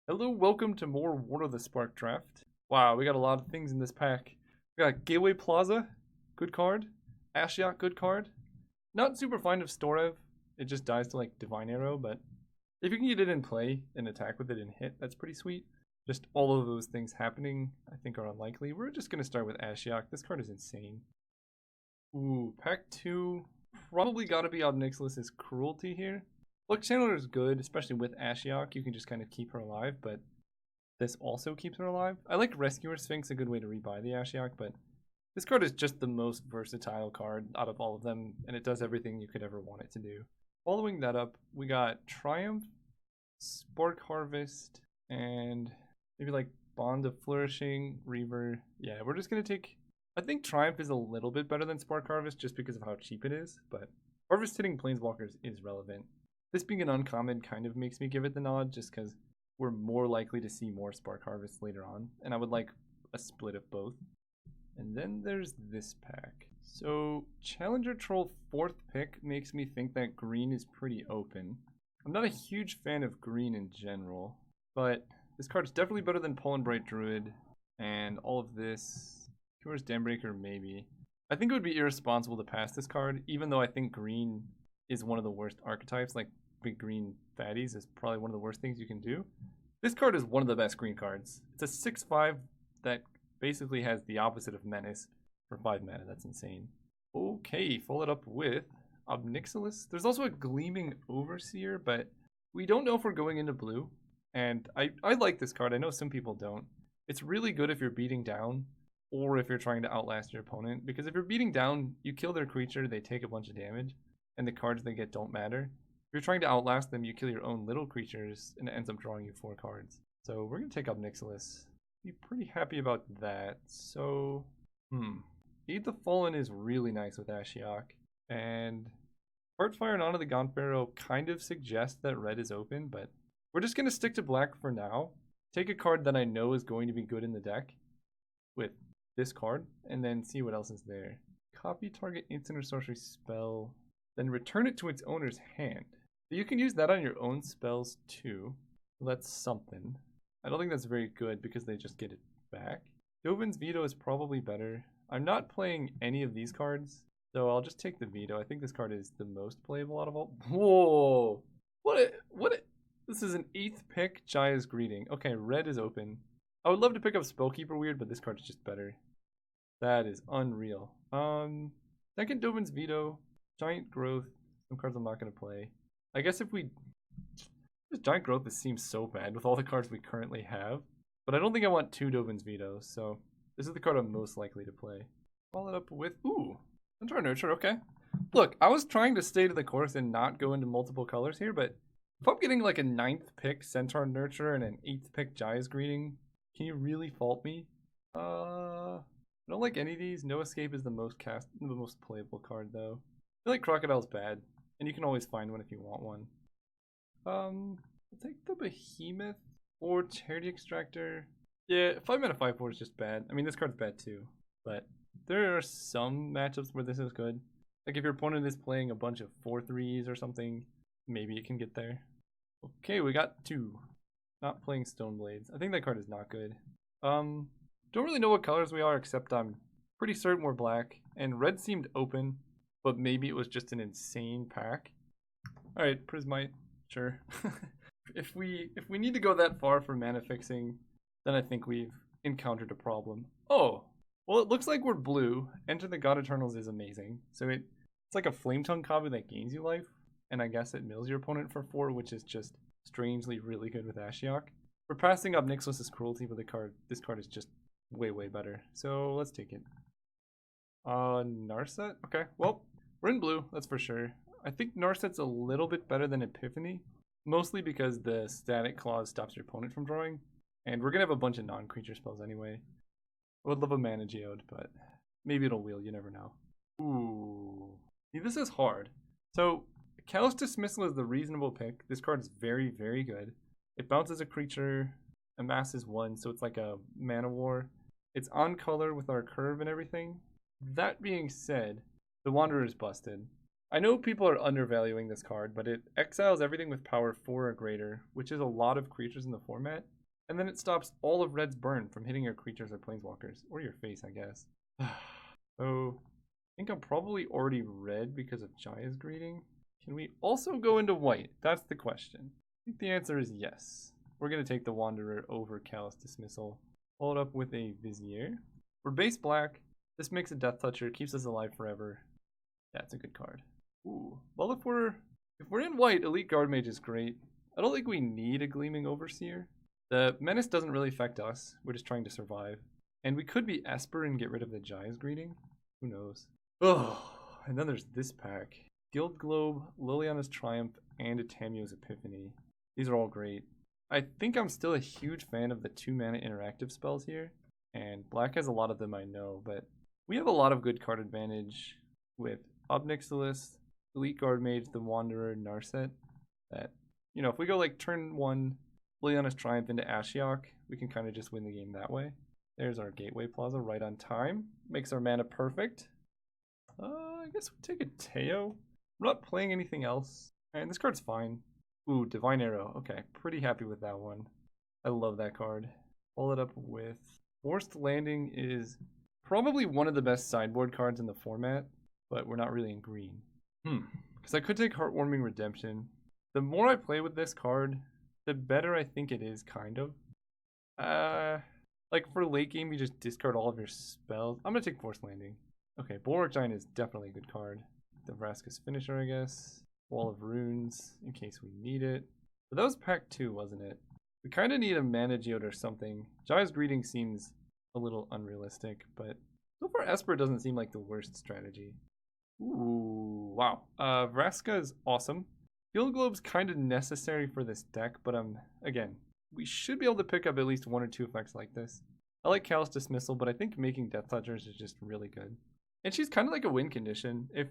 Hello, welcome to more War of the Spark draft. Wow, we got a lot of things in this pack. We got Gateway Plaza, good card. Ashiok, good card. Not super fond of Storev. It just dies to like Divine Arrow, but if you can get it in play and attack with it and hit, that's pretty sweet. Just all of those things happening, I think, are unlikely. We're just going to start with Ashiok. This card is insane. Ooh, pack 2. Probably got to be Ob Nixilis' Cruelty here. Look, Channeler is good, especially with Ashiok. You can just kind of keep her alive, but this also keeps her alive. I like Rescuer Sphinx, a good way to rebuy the Ashiok, but this card is just the most versatile card out of all of them, and it does everything you could ever want it to do. Following that up, we got Triumph, Spark Harvest, and maybe like Bond of Flourishing, Reaver. Yeah, we're just going to take... I think Triumph is a little bit better than Spark Harvest just because of how cheap it is, but Harvest hitting Planeswalkers is relevant. This being an uncommon kind of makes me give it the nod just because we're more likely to see more Spark Harvest later on, and I would like a split of both. And then there's this pack. So Challenger Troll 4th pick makes me think that green is pretty open. I'm not a huge fan of green in general, but this card is definitely better than Pollen Bright Druid and all of this. Cures Dambreaker, maybe. I think it would be irresponsible to pass this card, even though I think green is one of the worst archetypes. Like big green fatties is probably one of the worst things you can do. This card is one of the best green cards. It's a 6/5 that basically has the opposite of Menace for 5 mana. That's insane. Okay, follow it up with Ob Nixilis. There's also a Gleaming Overseer, but we don't know if we're going into blue. And I like this card. I know some people don't. It's really good if you're beating down or if you're trying to outlast your opponent. Because if you're beating down, you kill their creature, they take a bunch of damage, and the cards they get don't matter. If you're trying to outlast them, you kill your own little creatures, and it ends up drawing you 4 cards. So we're going to take Ob Nixilis. Be pretty happy about that. So, Aid the Fallen is really nice with Ashiok. And Heartfire and Honor the Gaunt Pharaoh kind of suggest that red is open, but we're just going to stick to black for now. Take a card that I know is going to be good in the deck with this card, and then see what else is there. Copy target instant or sorcery spell, then return it to its owner's hand. So you can use that on your own spells too. That's something. I don't think that's very good because they just get it back. Dovin's Veto is probably better. I'm not playing any of these cards, so I'll just take the Veto. I think this card is the most playable out of all. Whoa! This is an 8th pick, Jaya's Greeting. Okay, red is open. I would love to pick up Spellkeeper Weird, but this card is just better. That is unreal. Second Dovin's Veto, Giant Growth, some cards I'm not going to play. I guess if we... This Giant Growth, this seems so bad with all the cards we currently have. But I don't think I want 2 Dovin's Vetoes, so this is the card I'm most likely to play. Follow it up with... Ooh, Centaur Nurture, okay. Look, I was trying to stay to the course and not go into multiple colors here, but if I'm getting like a 9th pick Centaur Nurture and an 8th pick Jaya's Greeting, can you really fault me? I don't like any of these. No Escape is the most playable card though. I feel like Crocodile's bad, and you can always find one if you want one. I'll take the Behemoth or Charity Extractor. Yeah, 5 mana 5/4 is just bad. I mean, this card's bad too, but there are some matchups where this is good. Like if your opponent is playing a bunch of 4/3s or something, maybe it can get there. Okay, we got 2. Not playing Stoneblades. I think that card is not good. Don't really know what colors we are, except I'm pretty certain we're black. And red seemed open, but maybe it was just an insane pack. Alright, Prismite, sure. If we need to go that far for mana fixing, then I think we've encountered a problem. Oh, well it looks like we're blue. Enter the God Eternals is amazing. So it's like a Flametongue copy that gains you life, and I guess it mills your opponent for 4, which is just strangely really good with Ashiok. We're passing up Nixilis' Cruelty with the card. This card is just way better. So let's take it. Narset? Okay, well, we're in blue, that's for sure. I think Narset's a little bit better than Epiphany, mostly because the Static Clause stops your opponent from drawing, and we're gonna have a bunch of non-creature spells anyway. I would love a Mana Geode, but maybe it'll wheel, you never know. Ooh. See, this is hard. So, Callous Dismissal is the reasonable pick. This card is very good. It bounces a creature, amasses 1, so it's like a mana war. It's on color with our curve and everything. That being said, the Wanderer is busted. I know people are undervaluing this card, but it exiles everything with power 4 or greater, which is a lot of creatures in the format. And then it stops all of Red's burn from hitting your creatures or planeswalkers. Or your face, I guess. So, I think I'm probably already red because of Jaya's Greeting. Can we also go into white? That's the question. I think the answer is yes. We're going to take the Wanderer over Callous Dismissal. Follow it up with a Vizier. We're base black. This makes a Death Toucher, keeps us alive forever. That's a good card. Ooh. Well, if we're in white, Elite Guard Mage is great. I don't think we need a Gleaming Overseer. The Menace doesn't really affect us. We're just trying to survive. And we could be Esper and get rid of the Jaya's Greeting. Who knows? Oh, and then there's this pack. Guild Globe, Liliana's Triumph, and a Tamiyo's Epiphany. These are all great. I think I'm still a huge fan of the 2-mana interactive spells here. And black has a lot of them, I know, but we have a lot of good card advantage with Obnixilis, Elite Guard Mage, the Wanderer, Narset. That, you know, if we go like turn 1, Liliana's Triumph into Ashiok, we can kind of just win the game that way. There's our Gateway Plaza right on time. Makes our mana perfect. I guess we'll take a Teo. I'm not playing anything else. And this card's fine. Ooh, Divine Arrow. Okay, pretty happy with that one. I love that card. Follow it up with Forced Landing is probably one of the best sideboard cards in the format, but we're not really in green. Because I could take Heartwarming Redemption. The more I play with this card, the better I think it is, kind of. Like for late game, you just discard all of your spells. I'm going to take Forced Landing. Okay, Bulwark Giant is definitely a good card. The Vraska's Finisher, I guess. Wall of Runes, in case we need it. But that was pack 2, wasn't it? We kind of need a Mana Geode or something. Jaya's Greeting seems a little unrealistic, but so far Esper doesn't seem like the worst strategy. Ooh, wow. Vraska is awesome. Guild Globe's kind of necessary for this deck, but again, we should be able to pick up at least 1 or 2 effects like this. I like Callous Dismissal, but I think making Death Touchers is just really good. And she's kind of like a win condition. If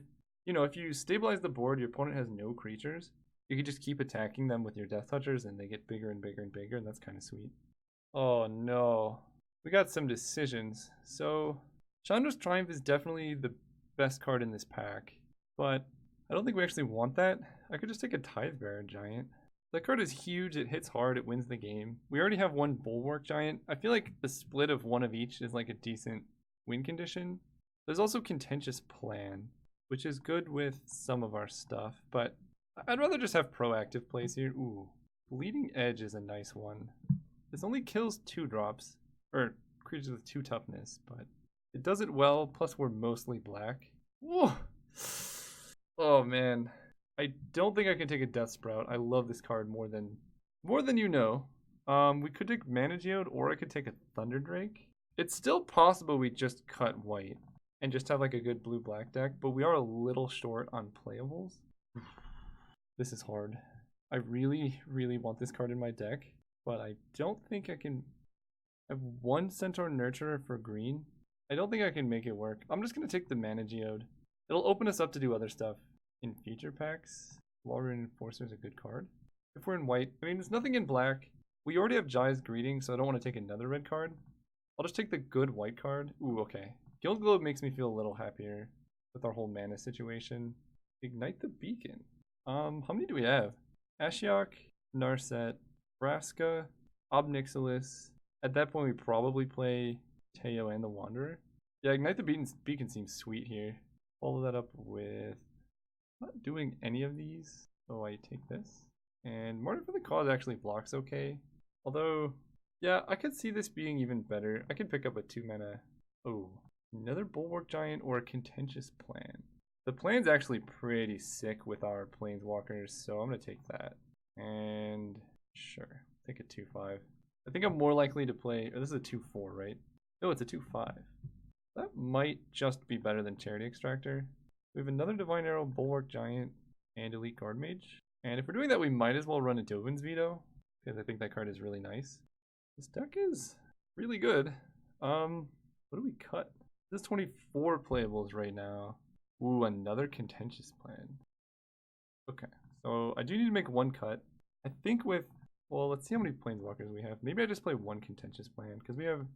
you stabilize the board, your opponent has no creatures, you can just keep attacking them with your Death Touchers and they get bigger and bigger and bigger, and that's kind of sweet. Oh no. We got some decisions. So, Chandra's Triumph is definitely the best card in this pack, but I don't think we actually want that. I could just take a Tidebearer Giant. That card is huge, it hits hard, it wins the game. We already have one Bulwark Giant. I feel like the split of one of each is like a decent win condition. There's also Contentious Plan, which is good with some of our stuff, but I'd rather just have proactive plays here. Ooh, Bleeding Edge is a nice one. This only kills 2 drops, or creatures with 2 toughness, but it does it well, plus we're mostly black. Whoa! Oh man, I don't think I can take a Death Sprout. I love this card more than you know. We could take Mana Geode, or I could take a Thunder Drake. It's still possible we just cut white and just have like a good blue-black deck, but we are a little short on playables. This is hard. I really, really want this card in my deck, but I don't think I can. I have 1 Centaur Nurturer for green. I don't think I can make it work. I'm just going to take the Mana Geode. It'll open us up to do other stuff in future packs. Wallrune Enforcer is a good card. If we're in white, I mean, there's nothing in black. We already have Jaya's Greeting, so I don't want to take another red card. I'll just take the good white card. Ooh, okay. Guild Globe makes me feel a little happier with our whole mana situation. Ignite the Beacon. How many do we have? Ashiok, Narset, Vraska, Obnixilis. At that point, we probably play Teo and the Wanderer. Yeah, Ignite the Beacon seems sweet here. Follow that up with not doing any of these. So I take this. And Martyr for the Cause actually blocks okay. Although, yeah, I could see this being even better. I could pick up a 2-mana. Oh, another Bulwark Giant or a Contentious Plan. The plan's actually pretty sick with our Planeswalkers, so I'm going to take that. And sure, take a 2-5. I think I'm more likely to play, or this is a 2-4, right? No, it's a 2-5. That might just be better than Charity Extractor. We have another Divine Arrow, Bulwark Giant, and Elite Guard Mage. And if we're doing that, we might as well run a Dovin's Veto, because I think that card is really nice. This deck is really good. What do we cut? This is 24 playables right now. Ooh, another Contentious Plan. Okay, so I do need to make 1 cut. I think with, well, let's see how many Planeswalkers we have. Maybe I just play 1 Contentious Plan, because we have, I'm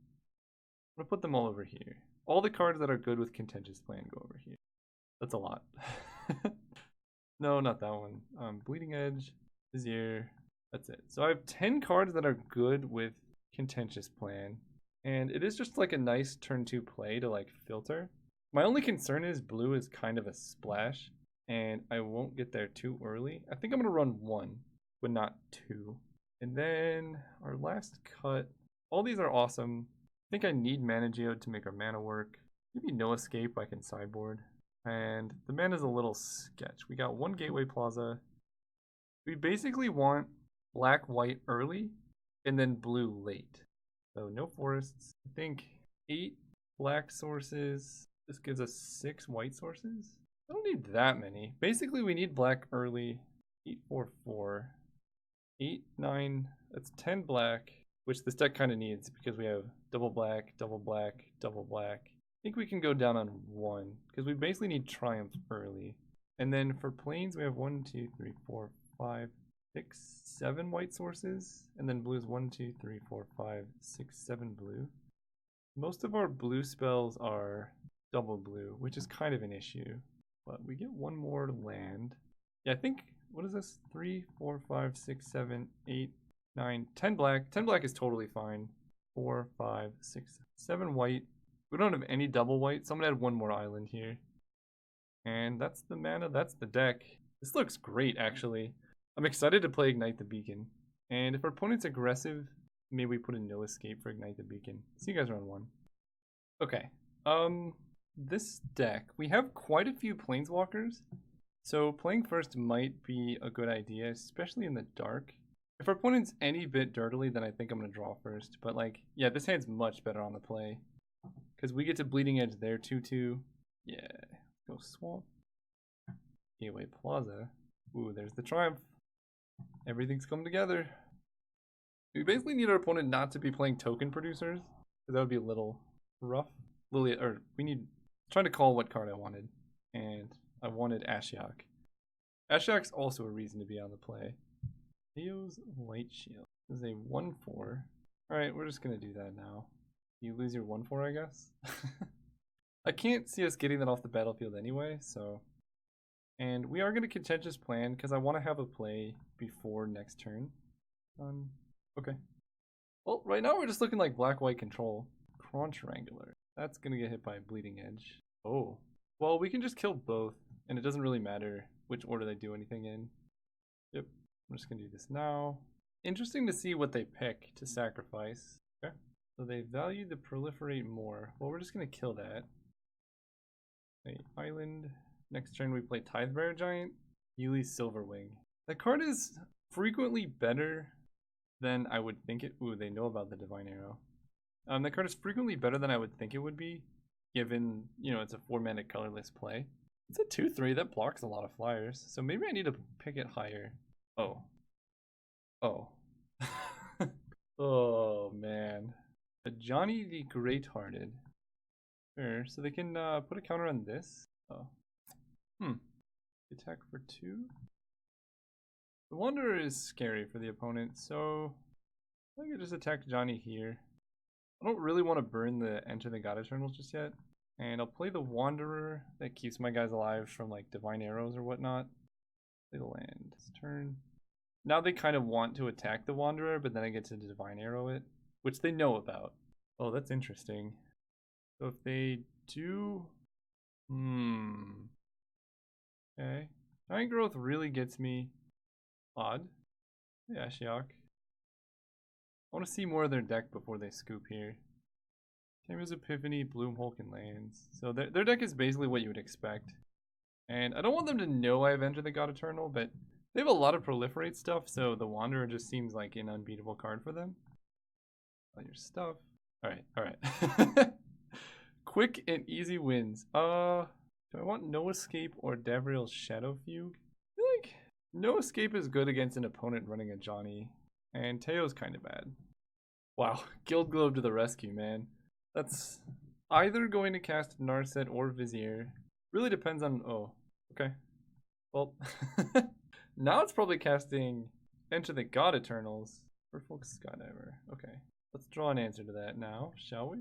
going to put them all over here. All the cards that are good with Contentious Plan go over here. That's a lot. No, not that one. Bleeding Edge, Vizier. That's it. So I have 10 cards that are good with Contentious Plan. And it is just like a nice turn 2 play to like filter. My only concern is blue is kind of a splash. And I won't get there too early. I think I'm going to run 1, but not 2. And then our last cut. All these are awesome. I think I need Mana Geode to make our mana work. Maybe No Escape I can sideboard. And the mana's a little sketch. We got 1 Gateway Plaza. We basically want black, white early, and then blue late. So no forests. I think 8 black sources. This gives us 6 white sources. I don't need that many. Basically, we need black early. 8, 4, 4. 8, 9. That's 10 black, which this deck kind of needs because we have double black, double black, double black. I think we can go down on 1 because we basically need Triumph early. And then for plains, we have 1, 2, 3, 4, 5, 6, 7 white sources. And then blues 1, 2, 3, 4, 5, 6, 7 blue. Most of our blue spells are double blue, which is kind of an issue. But we get 1 more land. Yeah, I think, what is this? 3, 4, 5, 6, 7, 8, 9, 10 black. 10 black is totally fine. 4, 5, 6, 7 white. We don't have any double white, so I'm gonna add 1 more island here. And that's the mana, that's the deck. This looks great, actually. I'm excited to play Ignite the Beacon. And if our opponent's aggressive, maybe we put a No Escape for Ignite the Beacon. See you guys around 1. Okay. This deck, we have quite a few Planeswalkers. So playing first might be a good idea, especially in the dark. If our opponent's any bit dirtily, then I think I'm gonna draw first. But like, yeah, this hand's much better on the play. Because we get to Bleeding Edge there, 2-2. Yeah, go Swamp. Gateway Plaza. Ooh, there's the Triumph. Everything's come together. We basically need our opponent not to be playing token producers. Because that would be a little rough. Trying to call what card I wanted. And I wanted Ashiok. Ashiok's also a reason to be on the play. Theo's Light Shield. This is a 1-4. Alright, we're just going to do that now. You lose your 1-4, I guess. I can't see us getting that off the battlefield anyway, so. And we are going to Contentious Plan because I want to have a play before next turn. Okay. Well, right now we're just looking like black-white control. Crunch Wrangler. That's going to get hit by Bleeding Edge. Oh. Well, we can just kill both, and it doesn't really matter which order they do anything in. Yep. I'm just going to do this now. Interesting to see what they pick to sacrifice. Okay. So they value the proliferate more. Well, we're just going to kill that. Okay, island. Next turn we play Tidebearer Giant. Yuli's Silverwing. That card is frequently better than I would think it. Ooh, they know about the Divine Arrow. That card is frequently better than I would think it would be, given, you know, it's a 4-mana colorless play. It's a 2-3 that blocks a lot of flyers, so maybe I need to pick it higher. Oh. Oh. Oh, man. Johnny the Great-Hearted. Sure, so they can put a counter on this. Oh. Attack for 2. The Wanderer is scary for the opponent, so I could just attack Johnny here. I don't really want to burn the Enter the God Eternals just yet. And I'll play the Wanderer that keeps my guys alive from like Divine Arrows or whatnot. Play the land. This turn. Now they kind of want to attack the Wanderer, but then I get to Divine Arrow it, which they know about. Oh, that's interesting. So if they do... Okay. Giant Growth really gets me. Odd. Yeah, Ashiok. I want to see more of their deck before they scoop here. Tamer's Epiphany, Bloomhulk, and lands. So their deck is basically what you would expect. And I don't want them to know I have Enter the God Eternal, but they have a lot of proliferate stuff, so the Wanderer just seems like an unbeatable card for them. All your stuff. Alright. Quick and easy wins. Do I want No Escape or Davriel's Shadow Fugue? I feel like No Escape is good against an opponent running a Johnny. And Teo's kind of bad. Wow, Guild Globe to the rescue, man. That's either going to cast Narset or Vizier. Really depends on... Oh, okay. Well, now it's probably casting Enter the God Eternals. Merfolk Skydiver. Okay, let's draw an answer to that now, shall we?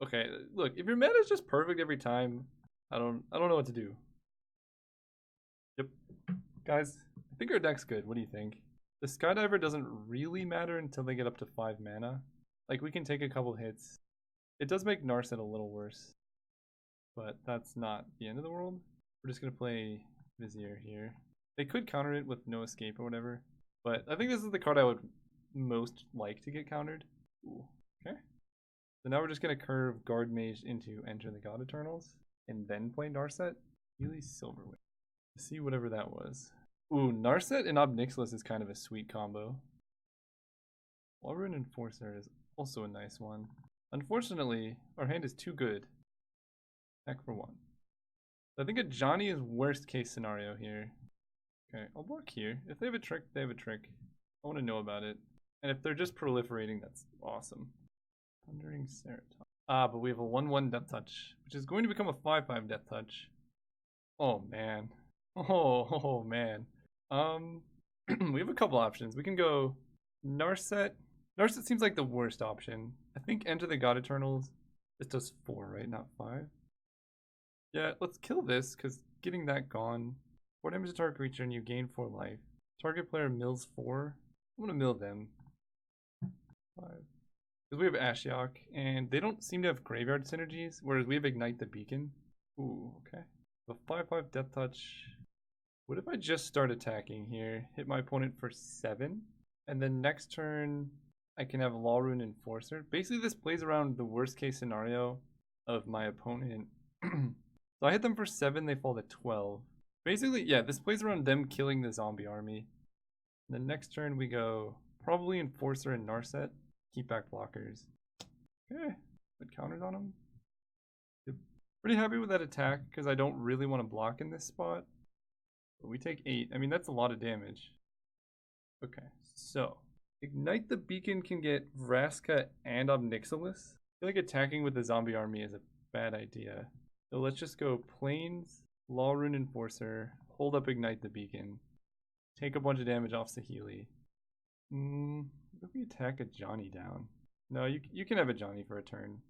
Okay, look, if your mana is just perfect every time, I don't know what to do. Yep. Guys, I think our deck's good. What do you think? The Skydiver doesn't really matter until they get up to 5 mana. Like, we can take a couple hits. It does make Narset a little worse, but that's not the end of the world. We're just going to play Vizier here. They could counter it with No Escape or whatever, but I think this is the card I would most like to get countered. Ooh, okay. So now we're just going to curve Guard Mage into Enter the God Eternals, and then play Narset. Really Silverwing. See whatever that was. Ooh, Narset and Obnixilis is kind of a sweet combo. Walrun Enforcer is also a nice one. Unfortunately, our hand is too good. Heck for one. I think a Johnny is worst case scenario here. Okay, I'll block here. If they have a trick, they have a trick. I want to know about it. And if they're just proliferating, that's awesome. Thundering Ceraton. Ah, but we have a 1/1 Death Touch, which is going to become a 5/5 Death Touch. Oh man. Oh man. We have a couple options. We can go Narset. Narset seems like the worst option. I think Enter the God Eternals. This does 4, right? Not 5. Yeah, let's kill this, because getting that gone. 4 damage to target creature and you gain 4 life. Target player mills 4. I'm gonna mill them. 5. Because we have Ashiok, and they don't seem to have graveyard synergies, whereas we have Ignite the Beacon. Ooh, okay. A 5/5 Death Touch. What if I just start attacking here? Hit my opponent for 7, and then next turn I can have Lawrune Enforcer. Basically, this plays around the worst case scenario of my opponent. So I hit them for 7, they fall to 12. Basically, yeah, this plays around them killing the zombie army. And then next turn we go probably Enforcer and Narset. Keep back blockers. Okay, put counters on them. Pretty happy with that attack because I don't really want to block in this spot. But we take 8. I mean, that's a lot of damage. Okay, so Ignite the Beacon can get Vraska and Obnixilis. I feel like attacking with the zombie army is a bad idea. So let's just go Plains, Lawrune Enforcer, hold up Ignite the Beacon, take a bunch of damage off Saheeli. What if we attack a Johnny down? No, you can have a Johnny for a turn.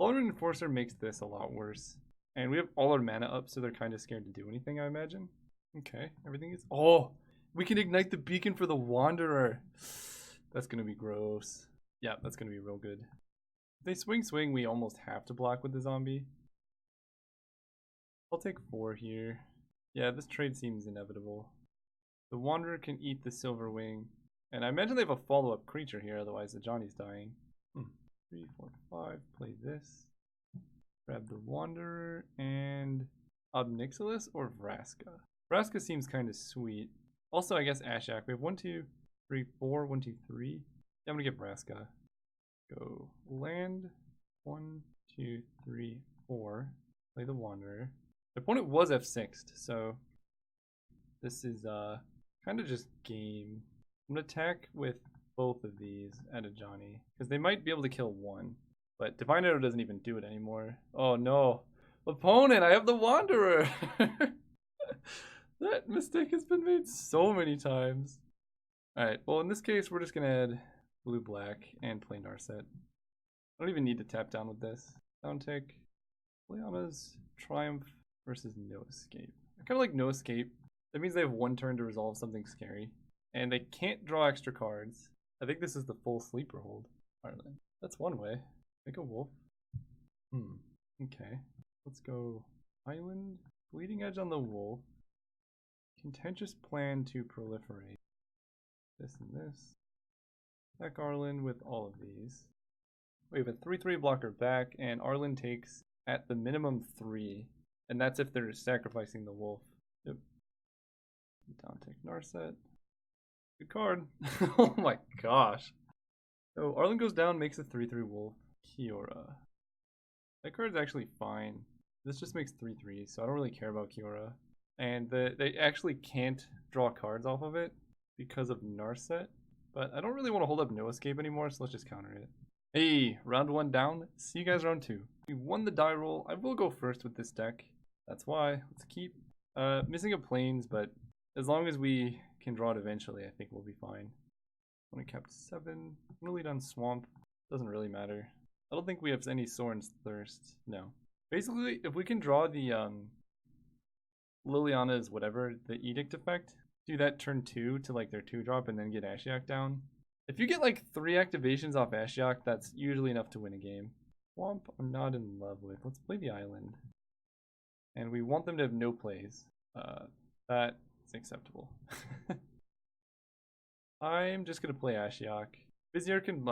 Lawrune Enforcer makes this a lot worse. And we have all our mana up, so they're kind of scared to do anything, I imagine. Okay, everything is... Oh! We can Ignite the Beacon for the Wanderer! That's gonna be gross. Yeah, that's gonna be real good. If they swing, we almost have to block with the zombie. I'll take 4 here. Yeah, this trade seems inevitable. The Wanderer can eat the Silverwing. And I imagine they have a follow-up creature here, otherwise the Johnny's dying. 3, 4, 5. Play this. Grab the Wanderer and Obnixilis or Vraska. Vraska seems kind of sweet. Also, I guess Ashiok. We have 1, 2, 3, 4. 1, 2, 3. Yeah, I'm gonna get Vraska. Go land. 1, 2, 3, 4. Play the Wanderer. The opponent was F6'd, so this is kind of just game. I'm gonna attack with both of these at a Johnny because they might be able to kill 1, but Divine Arrow doesn't even do it anymore. Oh no, opponent! I have the Wanderer. That mistake has been made so many times. All right, well in this case we're just gonna add blue black and play Narset. I don't even need to tap down with this. Down tick. Leona's Triumph versus No Escape. I kind of like No Escape. That means they have 1 turn to resolve something scary. And they can't draw extra cards. I think this is the full sleeper hold. Ireland. That's one way. Make a wolf. Okay. Let's go Island. Bleeding Edge on the wolf. Contentious plan to proliferate. This and this. Attack Arlen with all of these. We have a 3/3 blocker back, and Arlen takes at the minimum 3. And that's if they're sacrificing the wolf. Yep. Down take Narset. Good card. Oh my gosh. So Arlen goes down, makes a 3/3 wolf. Kiora. That card's actually fine. This just makes 3/3, so I don't really care about Kiora. And they actually can't draw cards off of it because of Narset. But I don't really want to hold up No Escape anymore, so let's just counter it. Hey, round 1 down. See you guys round 2. We won the die roll. I will go first with this deck. That's why. Let's keep missing a Plains, but as long as we can draw it eventually, I think we'll be fine. Only kept 7. I'm gonna lead on Swamp. Doesn't really matter. I don't think we have any Sorin's Thirst. No. Basically, if we can draw the Liliana's whatever, the Edict effect. Do that turn 2 to like their 2-drop and then get Ashiok down. If you get like 3 activations off Ashiok, that's usually enough to win a game. Womp, I'm not in love with. Let's play the island. And we want them to have no plays. That is acceptable. I'm just going to play Ashiok. Vizier can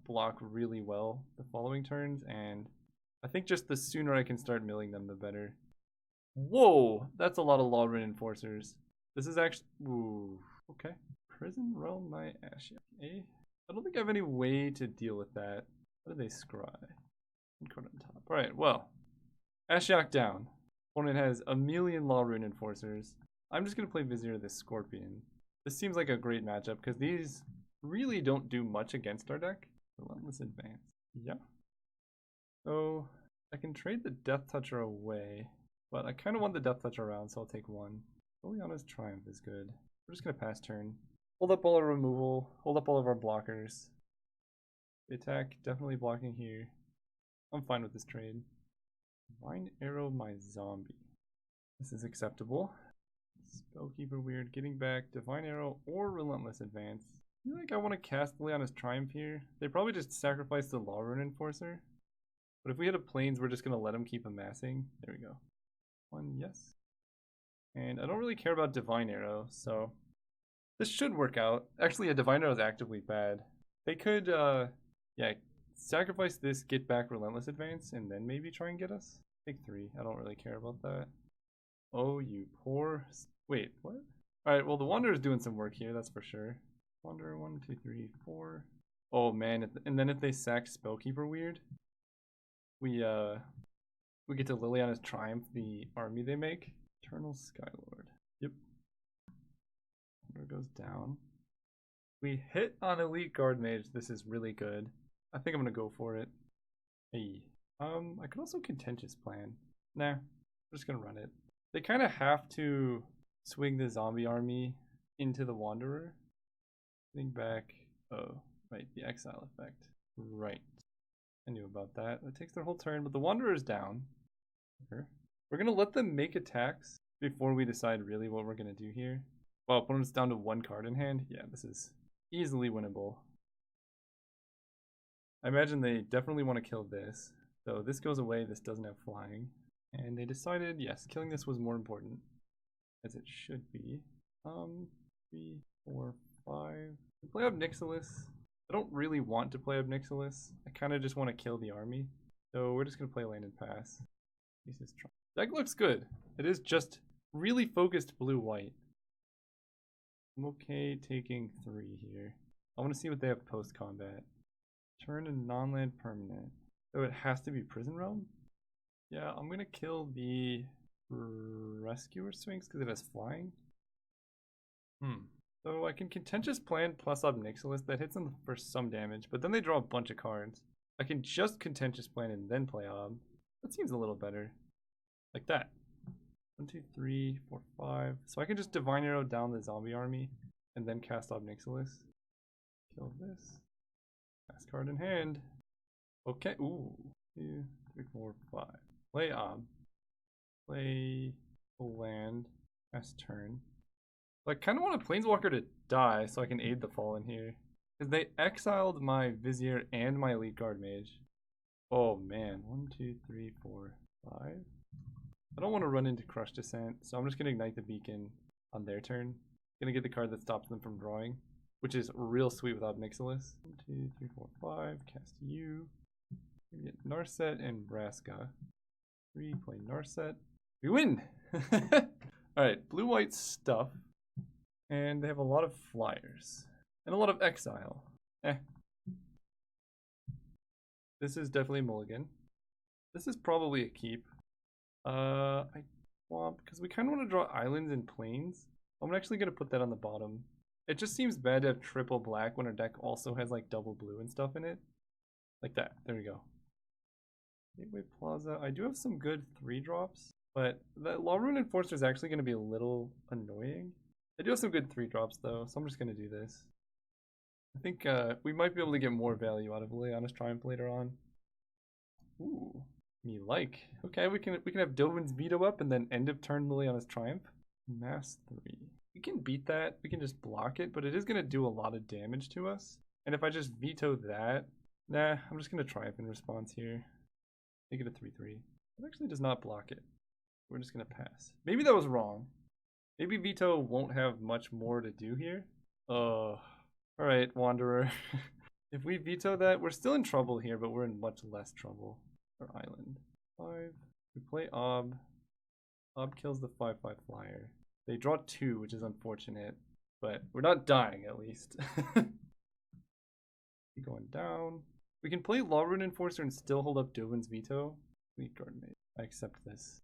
block really well the following turns, and I think just the sooner I can start milling them, the better. Whoa! That's a lot of Law Rune Enforcers. This is actually... Ooh, okay. Prison Realm my Ashiok. Eh? I don't think I have any way to deal with that. What do they scry? One card on top. Alright, well. Ashiok down. Opponent has a million Law Rune Enforcers. I'm just going to play Vizier this Scorpion. This seems like a great matchup because these really don't do much against our deck. Relentless Advance. Yeah. So I can trade the Death Toucher away, but I kind of want the Death Toucher around, so I'll take one. Liliana's Triumph is good. We're just going to pass turn. Hold up all our removal. Hold up all of our blockers. The attack, definitely blocking here. I'm fine with this trade. Divine Arrow my zombie. This is acceptable. Spellkeeper weird. Getting back Divine Arrow or Relentless Advance. I feel like I want to cast Liliana's Triumph here. They probably just sacrifice the Law Rune Enforcer. But if we hit a Plains, we're just going to let them keep amassing. There we go. One, yes. And I don't really care about Divine Arrow, so this should work out. Actually, a Divine Arrow is actively bad. They could, yeah, sacrifice this, get back Relentless Advance, and then maybe try and get us. Take 3. I don't really care about that. Oh, you poor... Wait, what? Alright, well, the Wanderer's doing some work here, that's for sure. Wanderer, 1, 2, 3, 4. Oh, man, and then if they sack Spellkeeper weird, we get to Liliana's Triumph, the army they make. Eternal Skylord. Yep. Wanderer goes down. We hit on Elite Guard Mage. This is really good. I think I'm gonna go for it. Hey. I could also Contentious Plan. Nah, I'm just gonna run it. They kind of have to swing the zombie army into the Wanderer. Think back. Oh, right, the exile effect. Right. I knew about that. That takes their whole turn, but the Wanderer is down. Here. We're gonna let them make attacks before we decide really what we're gonna do here. Well, opponent's down to 1 card in hand. Yeah, this is easily winnable. I imagine they definitely want to kill this. So this goes away, this doesn't have flying. And they decided, yes, killing this was more important. As it should be. 3, 4, 5. Play up Nixilis. I don't really want to play up Nixilis. I kind of just want to kill the army. So we're just going to play land and pass. Deck looks good. It is just really focused blue-white. I'm okay taking 3 here. I want to see what they have post-combat. Turn a non-land permanent. So it has to be Prison Realm? Yeah, I'm going to kill the Rescuer Sphinx because it has flying. So I can Contentious Plan plus up Nixilis. That hits them for some damage, but then they draw a bunch of cards. I can just Contentious Plan and then play Ob. That seems a little better. Like that. 1, 2, 3, 4, 5. So I can just Divine Arrow down the zombie army and then cast Ob Nixilis. Kill this. Last card in hand. Okay. Ooh. 2, 3, 4, 5. Play Ob. Play land. Last turn. I kind of want a Planeswalker to die so I can aid the Fallen here. Because they exiled my Vizier and my Elite Guard Mage. Oh man. 1, 2, 3, 4, 5. I don't want to run into Crush Descent, so I'm just going to Ignite the Beacon on their turn. Going to get the card that stops them from drawing, which is real sweet without Nixilis. 1, 2, 3, 4, 5. Cast you. We get Narset and Vraska. 3, play Narset. We win! Alright, blue-white stuff. And they have a lot of flyers. And a lot of exile. This is definitely a mulligan. This is probably a keep. Because we kind of want to draw islands and plains. I'm actually going to put that on the bottom. It just seems bad to have triple black when our deck also has like double blue and stuff in it. Like that. There we go. Gateway Plaza. I do have some good 3-drops, but that Law Rune Enforcer is actually going to be a little annoying. I do have some good 3-drops though, so I'm just going to do this. I think we might be able to get more value out of Liliana's Triumph later on. Ooh. Me like. Okay, we can have Dovin's Veto up and then end of turn Liliana's Triumph. Mass 3. We can beat that. We can just block it, but it is going to do a lot of damage to us. And if I just veto that, nah, I'm just going to Triumph in response here. Make it a 3-3. It actually does not block it. We're just going to pass. Maybe that was wrong. Maybe veto won't have much more to do here. Oh, all right, Wanderer. If we veto that, we're still in trouble here, but we're in much less trouble. Our island. 5. We play Ob. Ob kills the 5/5 flyer. They draw 2, which is unfortunate, but we're not dying at least. Keep going down. We can play Law Rune Enforcer and still hold up Dovin's Veto. Elite Guard Mage. I accept this.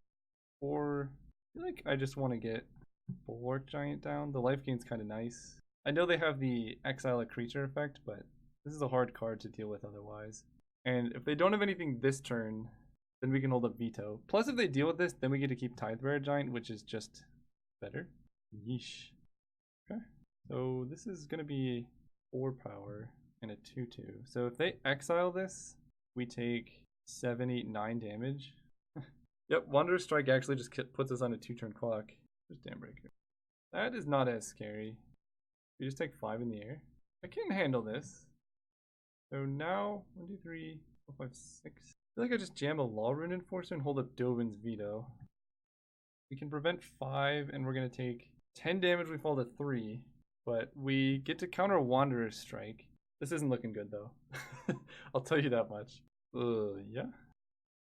Or I feel like I just want to get Bulwark Giant down. The life gain's kind of nice. I know they have the exile a creature effect, but this is a hard card to deal with otherwise. And if they don't have anything this turn, then we can hold up Veto. Plus, if they deal with this, then we get to keep Tidebearer Giant, which is just better. Yeesh. Okay. So this is going to be 4 power and a 2/2. So if they exile this, we take 7, 8, 9 damage. Yep, Wanderer's Strike actually just puts us on a 2-turn clock. There's Dambreaker. That is not as scary. We just take 5 in the air. I can handle this. So now, 1, 2, 3, 4, 5, 6. I feel like I just jam a Law Rune Enforcer and hold up Dovin's Veto. We can prevent 5, and we're going to take 10 damage. We fall to 3, but we get to counter Wanderer's Strike. This isn't looking good, though. I'll tell you that much. Yeah.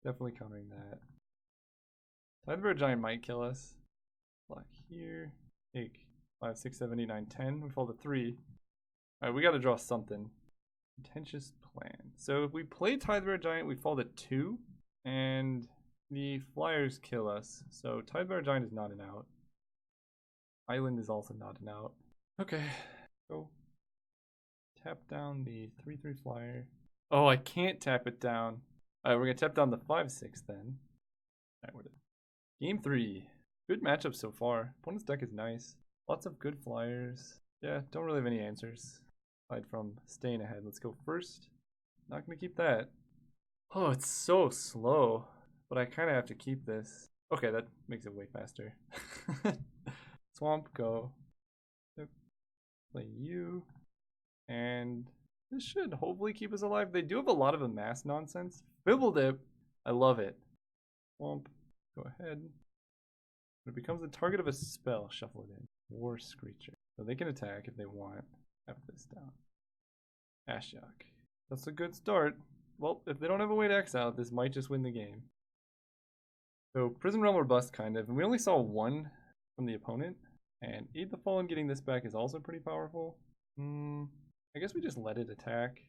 Definitely countering that. Tidebearer Giant might kill us. Block here. Take 5, 6, 7, 8, 9, 10. We fall to 3. Alright, we got to draw something. Contentious Plan. So if we play Tidebearer Giant, we fall to 2. And the flyers kill us. So Tidebearer Giant is not an out. Island is also not an out. Okay. Go. Tap down the 3/3 flyer. Oh, I can't tap it down. Alright, we're going to tap down the 5/6 then. Alright, we're done. Game 3. Good matchup so far. Opponent's deck is nice. Lots of good flyers. Yeah, don't really have any answers. Aside from staying ahead. Let's go first. Not going to keep that. Oh, it's so slow. But I kind of have to keep this. Okay, that makes it way faster. Swamp, go. Play you. And this should hopefully keep us alive. They do have a lot of amass nonsense. Fibble Dip. I love it. Swamp. Go ahead. When it becomes the target of a spell, shuffle it in. War Screecher. So they can attack if they want. Have this down. Ashiok. That's a good start. Well, if they don't have a way to exile, this might just win the game. So Prison Realm or bust, kind of. And we only saw 1 from the opponent. And Aid the Fallen getting this back is also pretty powerful. I guess we just let it attack.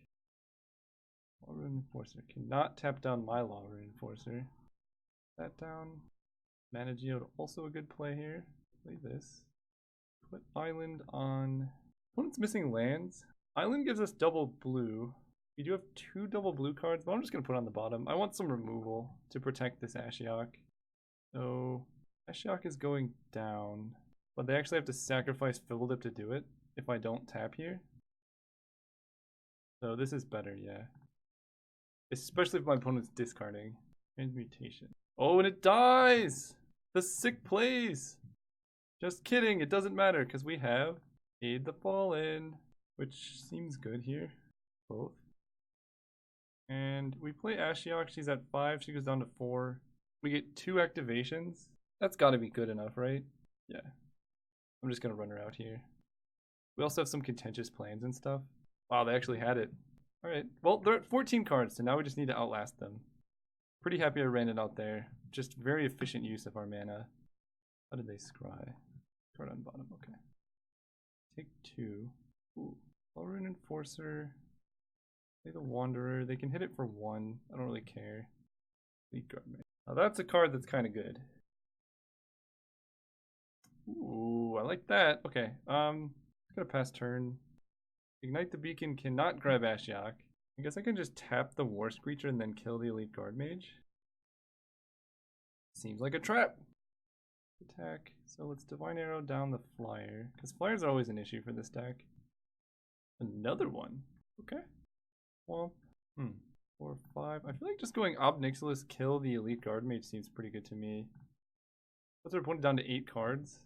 Law Rune Enforcer. Cannot tap down my Law Rune Enforcer. That down. Mana Geode, also a good play here. Play this. Put Island on. Opponent's missing lands. Island gives us double blue. We do have 2 double blue cards, but I'm just going to put on the bottom. I want some removal to protect this Ashiok. So Ashiok is going down, but they actually have to sacrifice Fibbledip to do it if I don't tap here. So this is better, yeah. Especially if my opponent's discarding. Transmutation. Oh, and it dies! The sick plays! Just kidding, it doesn't matter because we have Aid the Fallen, which seems good here. Both. And we play Ashiok, she's at 5, she goes down to 4. We get 2 activations. That's gotta be good enough, right? Yeah. I'm just gonna run her out here. We also have some contentious plans and stuff. Wow, they actually had it. Alright, well, they're at 14 cards, so now we just need to outlast them. Pretty happy I ran it out there. Just very efficient use of our mana. How did they scry? Card on bottom, okay. Take 2. Ooh, Law Rune Enforcer. Play the Wanderer. They can hit it for 1. I don't really care. Elite Guard Mage. Now that's a card that's kind of good. Ooh, I like that. Okay, I'm gonna pass turn. Ignite the Beacon cannot grab Ashiok. I guess I can just tap the War Screecher and then kill the Elite Guard Mage. Seems like a trap. Attack. So let's Divine Arrow down the flyer, because flyers are always an issue for this deck. Another one. Okay. Well, 4, 5. I feel like just going Ob Nixilis, kill the Elite Guard Mage seems pretty good to me. Puts our opponent down to 8 cards.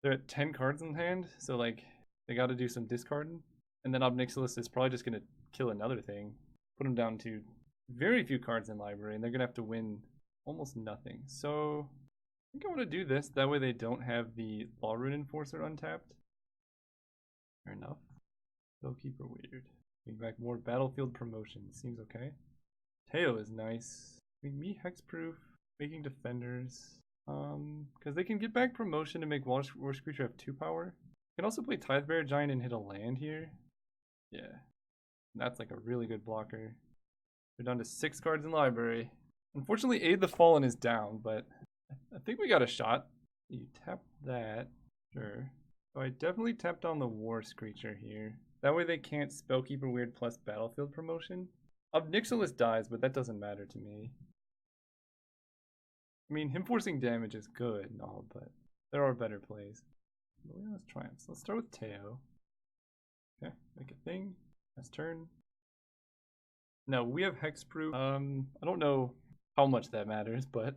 They're at 10 cards in hand, so like they got to do some discarding. And then Ob Nixilis is probably just going to kill another thing. Put them down to very few cards in library, and they're going to have to win almost nothing. So I think I want to do this. That way they don't have the Law Rune Enforcer untapped. Fair enough. Spellkeeper weird. Bring back more battlefield promotion. Seems okay. Teo is nice. Me hexproof. Making defenders. Because they can get back promotion to make Worst Creature have 2 power. Can also play Tidebearer Giant and hit a land here. Yeah. That's like a really good blocker. We're down to 6 cards in library. Unfortunately, Aid the Fallen is down, but I think we got a shot. You tap that. Sure. So I definitely tapped on the Worst Creature here. That way they can't Spellkeeper Weird plus Battlefield Promotion. Ob Nixilis dies, but that doesn't matter to me. I mean, him forcing damage is good and all, but there are better plays. Let's try them. So let's start with Teo. Okay, make a thing. Next turn. No, we have Hexproof. I don't know how much that matters, but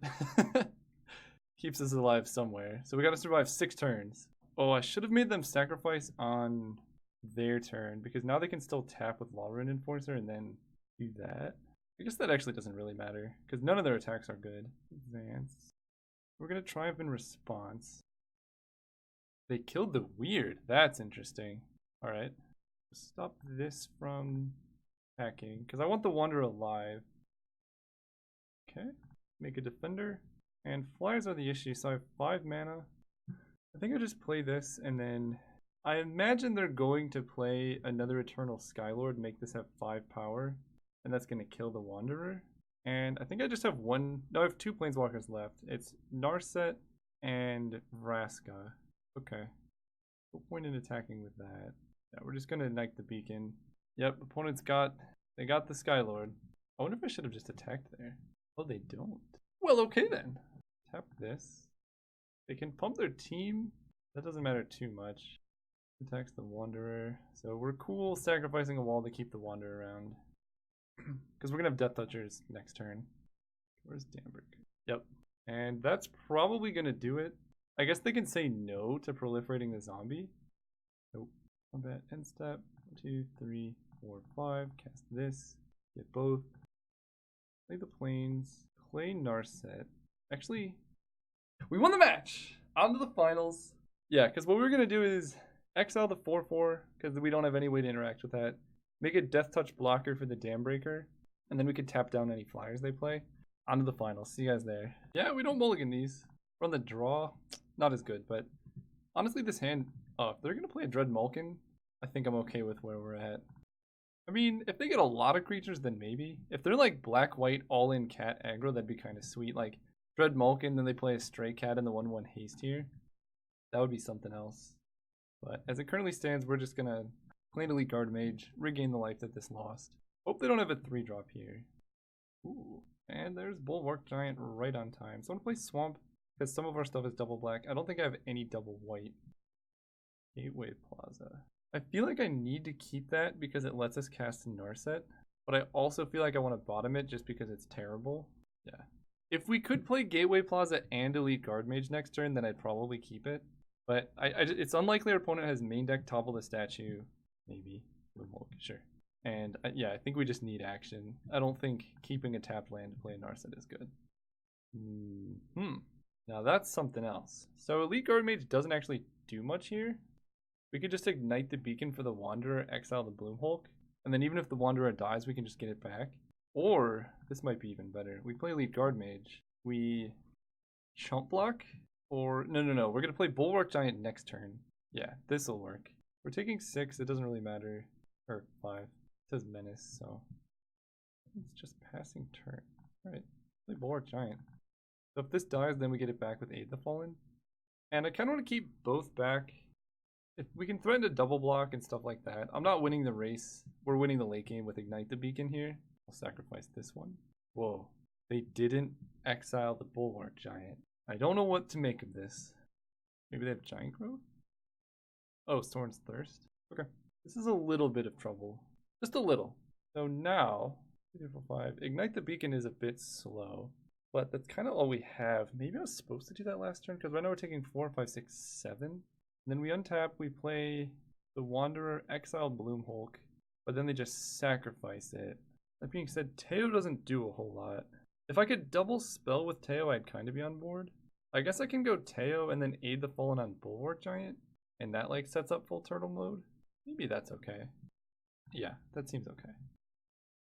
keeps us alive somewhere. So we gotta survive 6 turns. Oh, I should have made them sacrifice on their turn, because now they can still tap with Law Rune Enforcer and then do that. I guess that actually doesn't really matter, because none of their attacks are good. Advance. We're going to Triumph in response. They killed the Weird. That's interesting. Alright. Stop this from attacking, because I want the Wanderer alive. Okay. Make a defender. And flyers are the issue, so I have 5 mana. I think I just play this, and then I imagine they're going to play another Eternal Skylord, make this have 5 power. And that's going to kill the Wanderer. And I think I just have I have 2 Planeswalkers left. It's Narset and Vraska. Okay. No point in attacking with that. Yeah, we're just going to Ignite the Beacon. Yep, opponents they got the Skylord. I wonder if I should have just attacked there. Oh, they don't. Well, okay then. Tap this. They can pump their team. That doesn't matter too much. Attacks the Wanderer. So we're cool sacrificing a wall to keep the Wanderer around. Because we're going to have Death Touchers next turn. Where's Damberg? Yep. And that's probably going to do it. I guess they can say no to proliferating the zombie. Nope. Combat end step. 1, 2, 3, 4, 5. Cast this. Get both. Play the planes. Play Narset. Actually, we won the match! On to the finals. Yeah, because what we're going to do is exile the 4/4, because we don't have any way to interact with that. Make a Death Touch blocker for the Dambreaker, and then we could tap down any flyers they play. On to the finals. See you guys there. Yeah, we don't mulligan these. We're on the draw. Not as good, but honestly this hand, if they're going to play a Dread Malkin, I think I'm okay with where we're at. I mean, if they get a lot of creatures, then maybe. If they're like black-white all-in cat aggro, that'd be kind of sweet. Like Dread Malkin, then they play a Stray Cat in the 1/1 haste here. That would be something else. But as it currently stands, we're just going to Plain Elite Guard Mage, regain the life that this lost. Hope they don't have a 3-drop here. Ooh, and there's Bulwark Giant right on time. So I'm going to play Swamp, because some of our stuff is double black. I don't think I have any double white. Gateway Plaza. I feel like I need to keep that because it lets us cast Narset, but I also feel like I want to bottom it just because it's terrible. Yeah. If we could play Gateway Plaza and Elite Guard Mage next turn, then I'd probably keep it. But it's unlikely our opponent has main deck Topple the Statue. Maybe. Sure. And yeah, I think we just need action. I don't think keeping a tapped land to play a Narset is good. Now that's something else. So Elite Guard Mage doesn't actually do much here. We could just Ignite the Beacon for the Wanderer, exile the Bloomhulk, and then even if the Wanderer dies, we can just get it back. Or, this might be even better. We play Elite Guard Mage. We chump block? Or, no, we're going to play Bulwark Giant next turn. Yeah, this will work. We're taking 6, it doesn't really matter. Or 5. It says Menace, so it's just passing turn. Alright, play Bulwark Giant. So if this dies, then we get it back with Aid the Fallen. And I kind of want to keep both back. If we can threaten to double block and stuff like that. I'm not winning the race. We're winning the late game with Ignite the Beacon here. I'll sacrifice this one. Whoa. They didn't exile the Bulwark Giant. I don't know what to make of this. Maybe they have Giant Growth? Oh, Sorin's Thirst. Okay. This is a little bit of trouble. Just a little. So now, Beautiful 5. Ignite the Beacon is a bit slow, but that's kind of all we have. Maybe I was supposed to do that last turn, because right now we're taking 4, 5, 6, 7. And then we untap, we play the Wanderer, exile Bloomhulk, but then they just sacrifice it. That being said, Teo doesn't do a whole lot. If I could double spell with Teo, I'd kind of be on board. I guess I can go Teo and then aid the Fallen on Bulwark Giant, and that like sets up full turtle mode. Maybe that's okay. Yeah, that seems okay.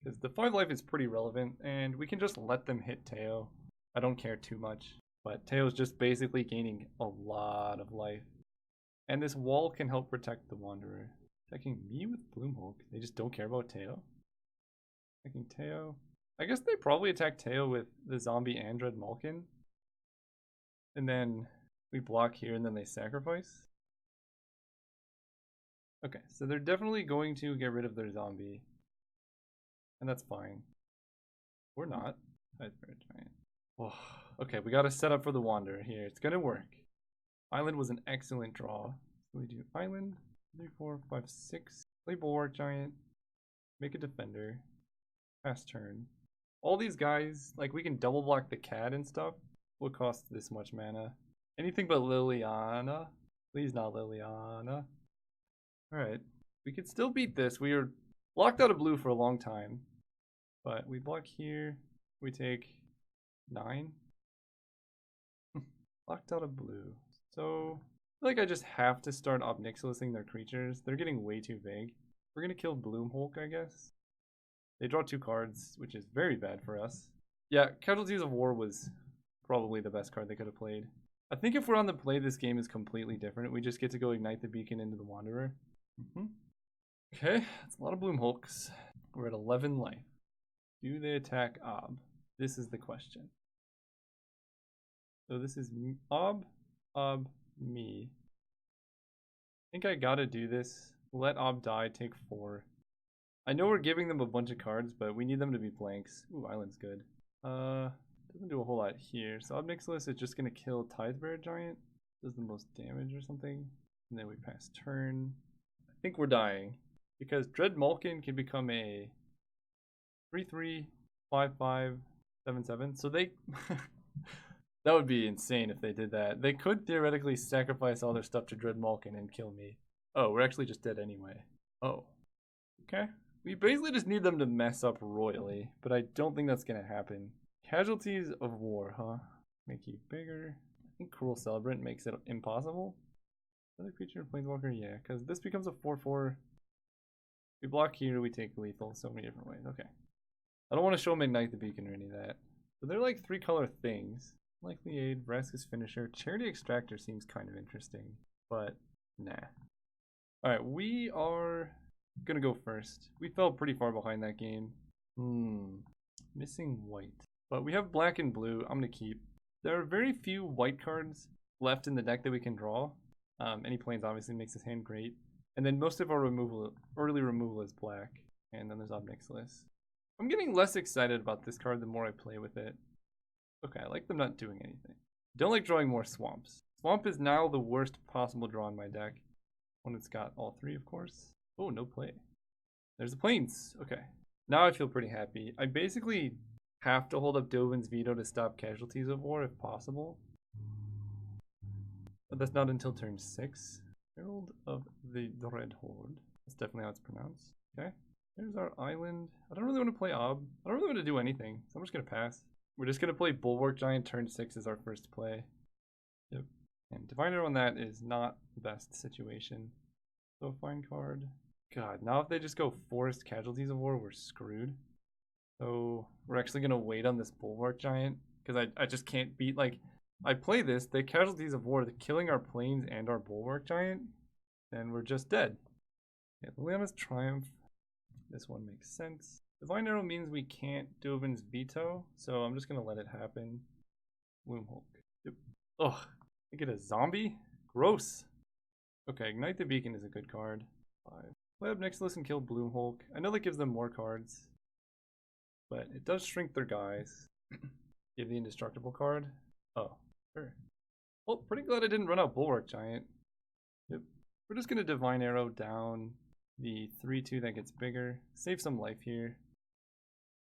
Because the 5 life is pretty relevant, and we can just let them hit Teo. I don't care too much, but Teo's just basically gaining a lot of life. And this wall can help protect the Wanderer. Attacking me with Bloomhulk. They just don't care about Teo. Attacking Teo. I guess they probably attack Teo with the zombie and Dread Malkin. And then we block here and then they sacrifice. Okay, so they're definitely going to get rid of their zombie. And that's fine. Or not. Giant. Oh, okay, we gotta set up for the Wanderer here. It's gonna work. Island was an excellent draw. So we do Island, 3, 4, 5, 6. Play Bulwark Giant. Make a Defender. Pass turn. All these guys, like we can double block the cat and stuff, will cost this much mana. Anything but Liliana. Please not Liliana. Alright. We could still beat this. We are locked out of blue for a long time. But we block here. We take 9. Locked out of blue. So I feel like I just have to start Obnixilusing their creatures. They're getting way too big. We're gonna kill Bloomhulk, I guess. They draw 2 cards, which is very bad for us. Yeah, Casualties of War was probably the best card they could have played. I think if we're on the play, this game is completely different. We just get to go Ignite the Beacon into the Wanderer. Okay, that's a lot of Bloomhulks. We're at 11 life. Do they attack Ob? This is the question. So this is Ob, me. I think I gotta do this. Let Ob die, take 4. I know we're giving them a bunch of cards, but we need them to be blanks. Ooh, Island's good. Doesn't do a whole lot here. So Obnixilis is just gonna kill Tidebearer Giant. Does the most damage or something. And then we pass turn. I think we're dying. Because Dread Malkin can become a 3/3, 5/5, 7/7. So they that would be insane if they did that. They could theoretically sacrifice all their stuff to Dread Malkin and kill me. Oh, we're actually just dead anyway. Oh. Okay. We basically just need them to mess up royally, but I don't think that's gonna happen. Casualties of War, huh? Make you bigger. I think Cruel Celebrant makes it impossible. Another creature, Planeswalker, yeah, because this becomes a 4/4. We block here, we take lethal so many different ways. Okay. I don't want to show them Ignite the Beacon or any of that. So they're like 3-color things. Likely Aid, Vraska's Finisher. Charity Extractor seems kind of interesting, but nah. Alright, we are gonna go first. We fell pretty far behind that game. Missing white. But we have black and blue. I'm gonna keep. There are very few white cards left in the deck that we can draw. Any planes obviously makes this hand great. And then most of our early removal is black. And then there's Obnixilis. I'm getting less excited about this card the more I play with it. Okay, I like them not doing anything. Don't like drawing more swamps. Swamp is now the worst possible draw in my deck. When it's got all 3, of course. Oh, no play. There's the planes. Okay. Now I feel pretty happy. I basically have to hold up Dovin's veto to stop Casualties of War if possible. But that's not until turn 6. Herald of the Red Horde. That's definitely how it's pronounced. Okay. There's our island. I don't really want to play Ob. I don't really want to do anything, so I'm just going to pass. We're just going to play Bulwark Giant turn 6 as our first play. Yep. And Diviner on that is not the best situation. So fine card. God, now if they just go Forest Casualties of War, we're screwed. So we're actually going to wait on this Bulwark Giant. Because I just can't beat, like, I play this, the Casualties of War, they're killing our planes and our Bulwark Giant. And we're just dead. Yeah, Liliana's Triumph. This one makes sense. Divine Arrow means we can't Dovin's veto, so I'm just gonna let it happen. Bloomhulk. Yep. Ugh. I get a zombie? Gross. Okay, Ignite the Beacon is a good card. 5. Play Obnixilis and kill Bloomhulk. I know that gives them more cards, but it does shrink their guys. Give the Indestructible card. Oh, sure. Well, pretty glad I didn't run out Bulwark Giant. Yep. We're just gonna Divine Arrow down the 3/2 that gets bigger. Save some life here.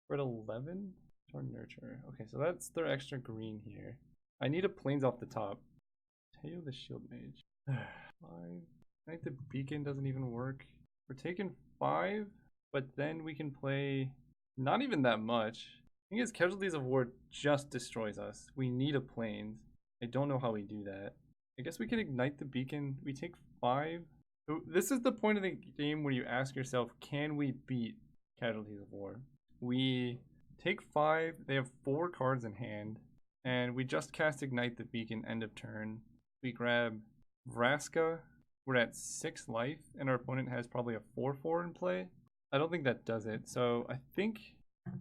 We're at 11. Or nurture. Okay, so that's their extra green here. I need a plains off the top. Tail the shield mage. 5. I think the beacon doesn't even work. We're taking 5, but then we can play not even that much. I think his Casualties of War just destroys us. We need a plains. I don't know how we do that. I guess we can ignite the beacon. We take 5. This is the point of the game where you ask yourself, can we beat Casualties of War? We take 5. They have 4 cards in hand. And we just cast Ignite the Beacon end of turn. We grab Vraska. We're at 6 life. And our opponent has probably a 4/4 in play. I don't think that does it. So I think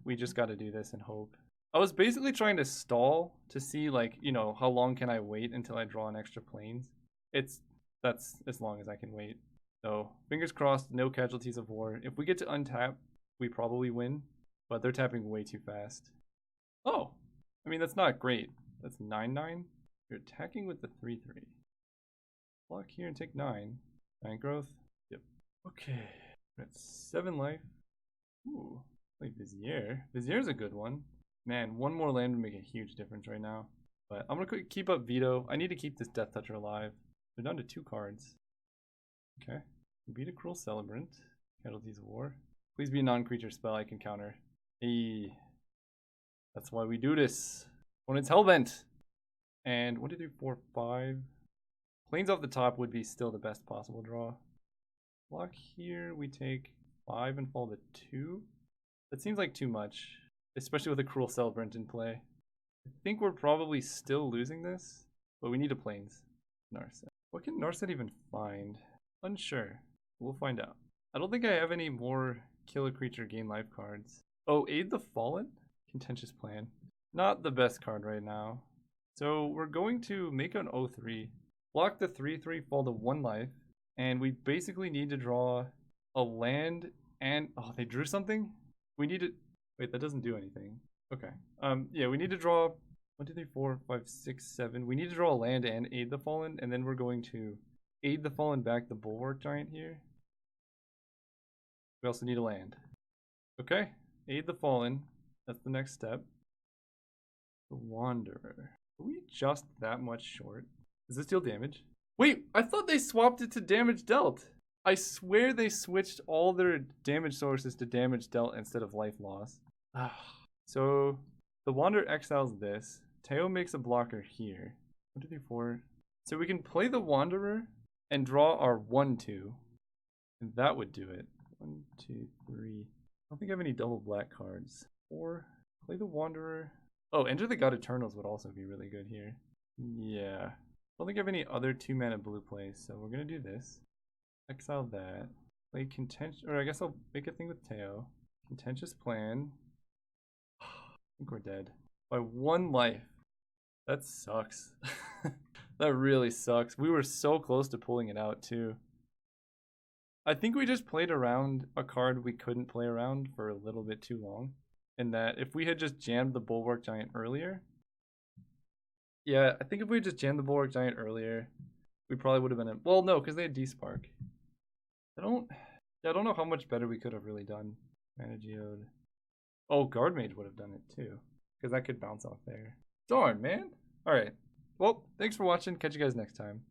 we just got to do this and hope. I was basically trying to stall to see, like, you know, how long can I wait until I draw an extra plains. That's as long as I can wait. So fingers crossed, no Casualties of War. If we get to untap, we probably win. But they're tapping way too fast. Oh, I mean, that's not great. That's 9/9. You're attacking with the 3/3. Block here and take 9. Bank growth. Yep. Okay. We're at 7 life. Ooh, like Vizier. Vizier's a good one. Man, one more land would make a huge difference right now. But I'm going to keep up Veto. I need to keep this Death Toucher alive. They're down to 2 cards. Okay. Beat a Cruel Celebrant. Casualties of War. Please be a non-creature spell I can counter. Hey. That's why we do this. When it's Hellbent. And 1, 2, 3, 4, 5. Plains off the top would be still the best possible draw. Block here, we take 5 and fall to 2. That seems like too much, especially with a Cruel Celebrant in play. I think we're probably still losing this, but we need a Plains. Narset. What can Narset even find? Unsure. We'll find out. I don't think I have any more kill a creature, gain life cards. Oh, Aid the Fallen? Contentious Plan. Not the best card right now. So we're going to make an 0/3. Block the 3/3, fall to 1 life. And we basically need to draw a land and... Oh, they drew something? We need to... Wait, that doesn't do anything. Okay. Yeah, we need to draw 1, 2, 3, 4, 5, 6, 7. We need to draw a land and Aid the Fallen. And then we're going to Aid the Fallen back the Bulwark Giant here. We also need a land. Okay. Aid the Fallen. That's the next step. The Wanderer. Are we just that much short? Does this deal damage? Wait, I thought they swapped it to damage dealt. I swear they switched all their damage sources to damage dealt instead of life loss. So the Wanderer exiles this. Teo makes a blocker here. 1, 2, 3, 4. So we can play the Wanderer and draw our 1/2. And that would do it. 1, 2, 3. I don't think I have any double black cards. 4. Play the Wanderer. Oh, Enter the God Eternals would also be really good here. Yeah. I don't think I have any other 2-mana blue plays, so we're going to do this. Exile that. Play Contentious... Or I guess I'll make a thing with Teo. Contentious Plan. I think we're dead. By 1 life. That sucks. That really sucks. We were so close to pulling it out, too. I think we just played around a card we couldn't play around for a little bit too long. In that, if we had just jammed the Bulwark Giant earlier... Yeah, I think if we had just jammed the Bulwark Giant earlier, we probably would have been in... Well, no, because they had D-Spark. I don't know how much better we could have really done. Mana Geode. Oh, Guard Mage would have done it, too. Because that could bounce off there. Darn, man. Alright. Well, thanks for watching. Catch you guys next time.